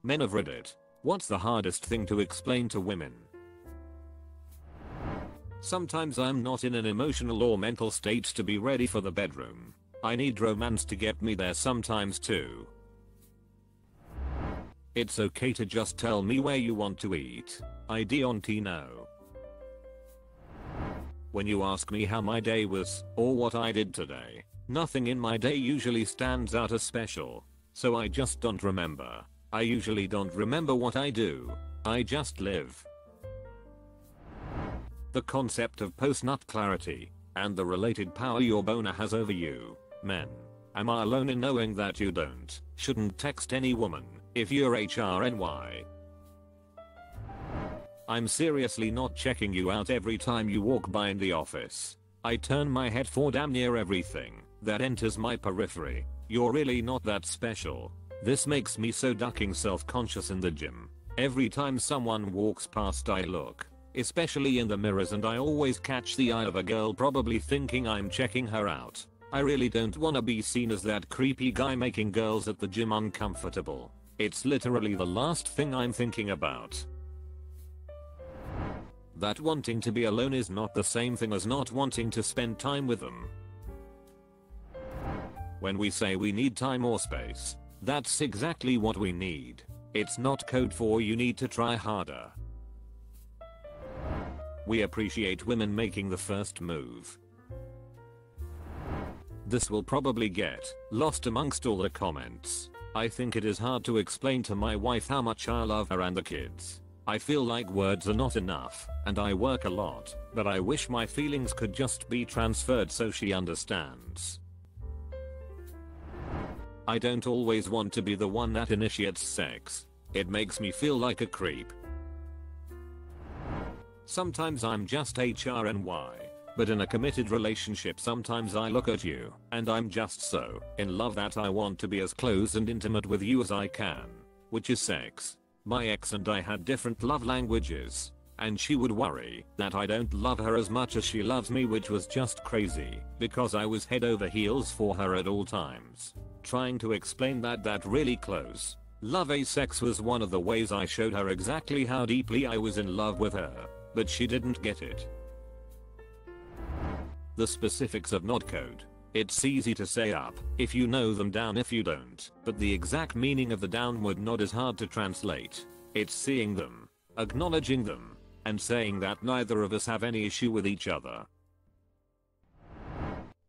Men have read it. What's the hardest thing to explain to women? Sometimes I'm not in an emotional or mental state to be ready for the bedroom. I need romance to get me there sometimes too. It's okay to just tell me where you want to eat. I don't know. When you ask me how my day was or what I did today, nothing in my day usually stands out as special. So I just don't remember. I usually don't remember what I do. I just live. The concept of post-nut clarity and the related power your boner has over you. Men, am I alone in knowing that you shouldn't text any woman if you're HRNY? I'm seriously not checking you out every time you walk by in the office. I turn my head for damn near everything that enters my periphery. You're really not that special. This makes me so ducking self-conscious in the gym. Every time someone walks past I look, especially in the mirrors, and I always catch the eye of a girl probably thinking I'm checking her out. I really don't wanna be seen as that creepy guy making girls at the gym uncomfortable. It's literally the last thing I'm thinking about. That wanting to be alone is not the same thing as not wanting to spend time with them. When we say we need time or space, that's exactly what we need. It's not code for you need to try harder. We appreciate women making the first move. This will probably get lost amongst all the comments. I think it is hard to explain to my wife how much I love her and the kids. I feel like words are not enough, and I work a lot, but I wish my feelings could just be transferred so she understands. I don't always want to be the one that initiates sex. It makes me feel like a creep. Sometimes I'm just HRNY, but in a committed relationship sometimes I look at you and I'm just so in love that I want to be as close and intimate with you as I can, which is sex. My ex and I had different love languages, and she would worry that I don't love her as much as she loves me, which was just crazy because I was head over heels for her at all times. Trying to explain that really close love sex was one of the ways I showed her exactly how deeply I was in love with her, but she didn't get it. The specifics of nod code. It's easy to say up if you know them, down if you don't, but the exact meaning of the downward nod is hard to translate. It's seeing them, acknowledging them, and saying that neither of us have any issue with each other.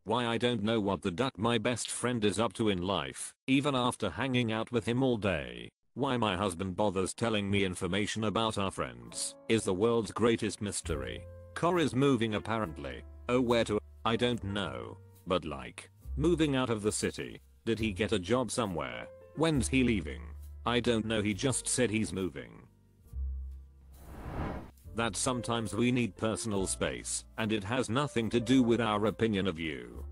Why I don't know what the duck my best friend is up to in life, even after hanging out with him all day. Why my husband bothers telling me information about our friends is the world's greatest mystery. Cor is moving apparently. Oh, where to? I don't know. But like, moving out of the city. Did he get a job somewhere? When's he leaving? I don't know, he just said he's moving. That sometimes we need personal space, and it has nothing to do with our opinion of you.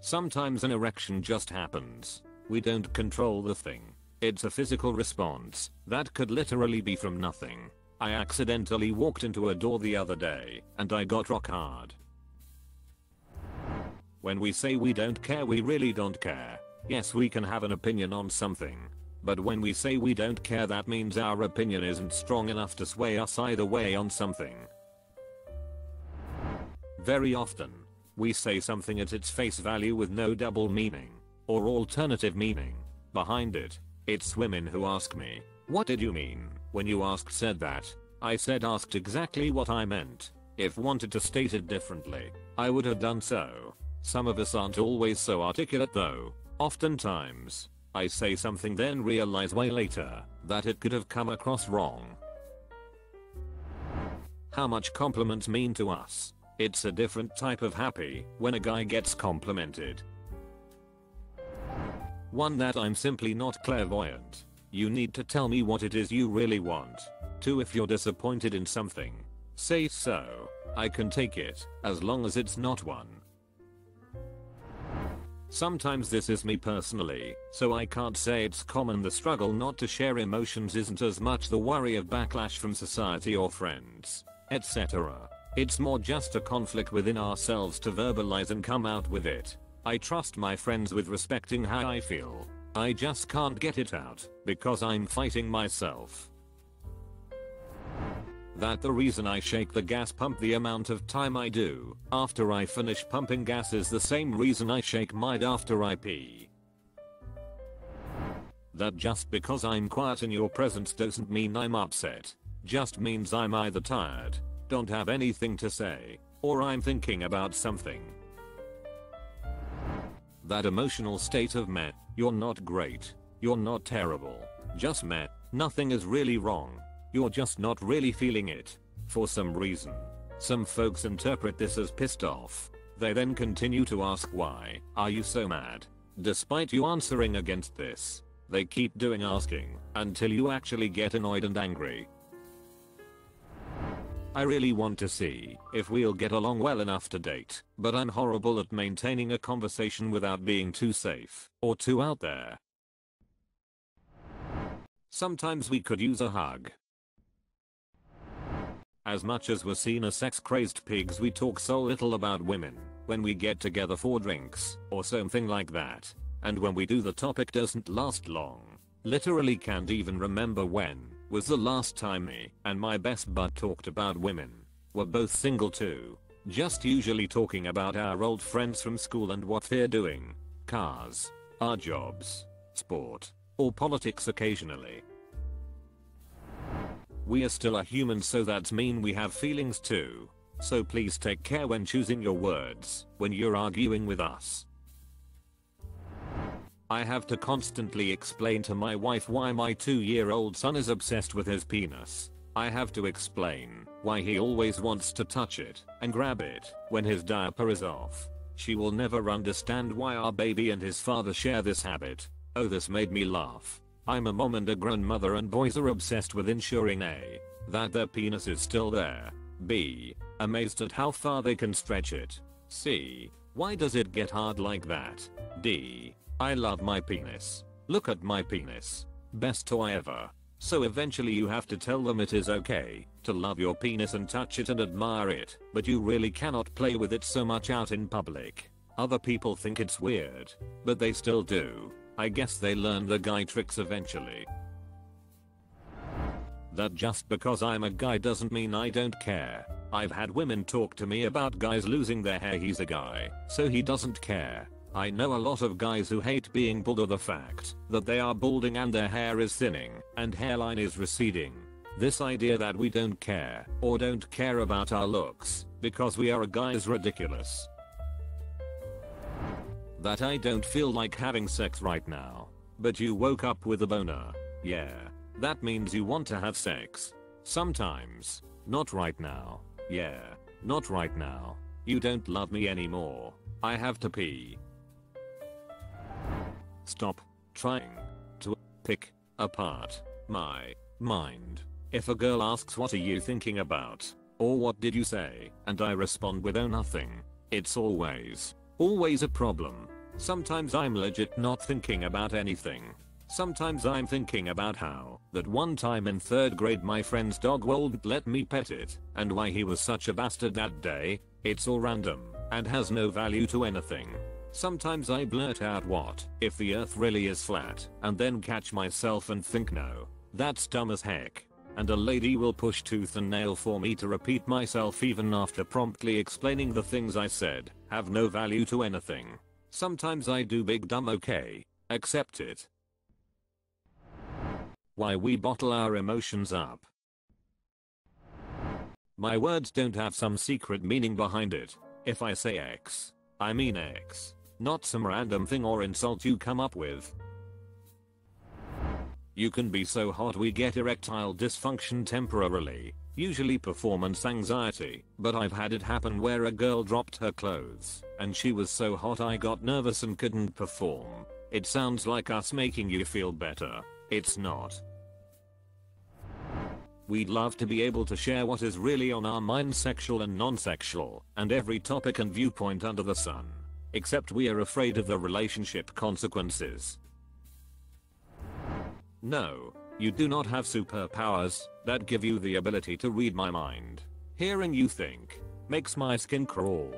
Sometimes an erection just happens. We don't control the thing. It's a physical response that could literally be from nothing. I accidentally walked into a door the other day, and I got rock hard. When we say we don't care, we really don't care. Yes, we can have an opinion on something. But when we say we don't care, that means our opinion isn't strong enough to sway us either way on something. Very often, we say something at its face value with no double meaning or alternative meaning behind it. It's women who ask me, "What did you mean when you said that?" I said asked exactly what I meant. If wanted to state it differently, I would have done so. Some of us aren't always so articulate though. Oftentimes, I say something then realize way later that it could have come across wrong. How much compliments mean to us. It's a different type of happy when a guy gets complimented. One, that I'm simply not clairvoyant. You need to tell me what it is you really want. 2, if you're disappointed in something, say so. I can take it, as long as it's not one. Sometimes this is me personally, so I can't say it's common. The struggle not to share emotions isn't as much the worry of backlash from society or friends, etc. It's more just a conflict within ourselves to verbalize and come out with it. I trust my friends with respecting how I feel. I just can't get it out because I'm fighting myself. That the reason I shake the gas pump the amount of time I do after I finish pumping gas is the same reason I shake mine after I pee. That just because I'm quiet in your presence doesn't mean I'm upset. Just means I'm either tired, don't have anything to say, or I'm thinking about something. That emotional state of meh, you're not great, you're not terrible, just meh, nothing is really wrong, you're just not really feeling it, for some reason. Some folks interpret this as pissed off. They then continue to ask why are you so mad? Despite you answering against this, they keep doing asking until you actually get annoyed and angry. I really want to see if we'll get along well enough to date, but I'm horrible at maintaining a conversation without being too safe or too out there. Sometimes we could use a hug. As much as we're seen as sex-crazed pigs, we talk so little about women when we get together for drinks or something like that. And when we do, the topic doesn't last long. Literally can't even remember when was the last time me and my best bud talked about women. We're both single too. Just usually talking about our old friends from school and what they're doing. Cars, our jobs, sport, or politics occasionally. We are still a human, so that's mean we have feelings too. So please take care when choosing your words when you're arguing with us. I have to constantly explain to my wife why my 2-year-old son is obsessed with his penis. I have to explain why he always wants to touch it and grab it when his diaper is off. She will never understand why our baby and his father share this habit. Oh, this made me laugh. I'm a mom and a grown mother, and boys are obsessed with ensuring A, that their penis is still there, B, amazed at how far they can stretch it, C, why does it get hard like that, D, I love my penis, look at my penis, best toy ever. So eventually you have to tell them it is okay to love your penis and touch it and admire it, but you really cannot play with it so much out in public. Other people think it's weird, but they still do. I guess they learn the guy tricks eventually. That just because I'm a guy doesn't mean I don't care. I've had women talk to me about guys losing their hair. He's a guy, so he doesn't care. I know a lot of guys who hate being bald or the fact that they are balding and their hair is thinning and hairline is receding. This idea that we don't care or don't care about our looks because we are a guy is ridiculous. That I don't feel like having sex right now, but you woke up with a boner. Yeah, that means you want to have sex. Sometimes. Not right now. Yeah, not right now. You don't love me anymore. I have to pee. Stop trying to pick apart my mind. If a girl asks what are you thinking about, or what did you say, and I respond with oh nothing, it's always a problem. Sometimes I'm legit not thinking about anything. Sometimes I'm thinking about how that one time in 3rd grade my friend's dog wouldn't let me pet it, and why he was such a bastard that day. It's all random and has no value to anything. Sometimes I blurt out what if the earth really is flat, and then catch myself and think no, that's dumb as heck. And a lady will push tooth and nail for me to repeat myself even after promptly explaining the things I said have no value to anything. Sometimes I do big dumb okay, accept it. Why we bottle our emotions up. My words don't have some secret meaning behind it. If I say X, I mean X, not some random thing or insult you come up with. You can be so hot we get erectile dysfunction temporarily, usually performance anxiety, but I've had it happen where a girl dropped her clothes, and she was so hot I got nervous and couldn't perform. It sounds like us making you feel better. It's not. We'd love to be able to share what is really on our mind, sexual and non-sexual, and every topic and viewpoint under the sun. Except we are afraid of the relationship consequences. No, you do not have superpowers that give you the ability to read my mind. Hearing you think makes my skin crawl.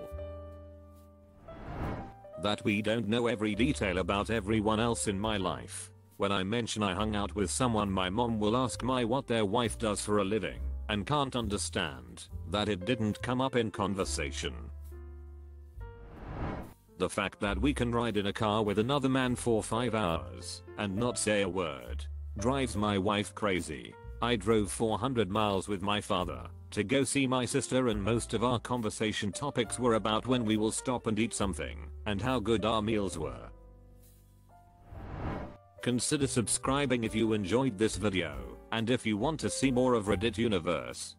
That we don't know every detail about everyone else in my life. When I mention I hung out with someone, my mom will ask me what their wife does for a living and can't understand that it didn't come up in conversation. The fact that we can ride in a car with another man for 5 hours and not say a word drives my wife crazy. I drove 400 miles with my father to go see my sister, and most of our conversation topics were about when we will stop and eat something and how good our meals were. Consider subscribing if you enjoyed this video, and if you want to see more of Reddit Universe,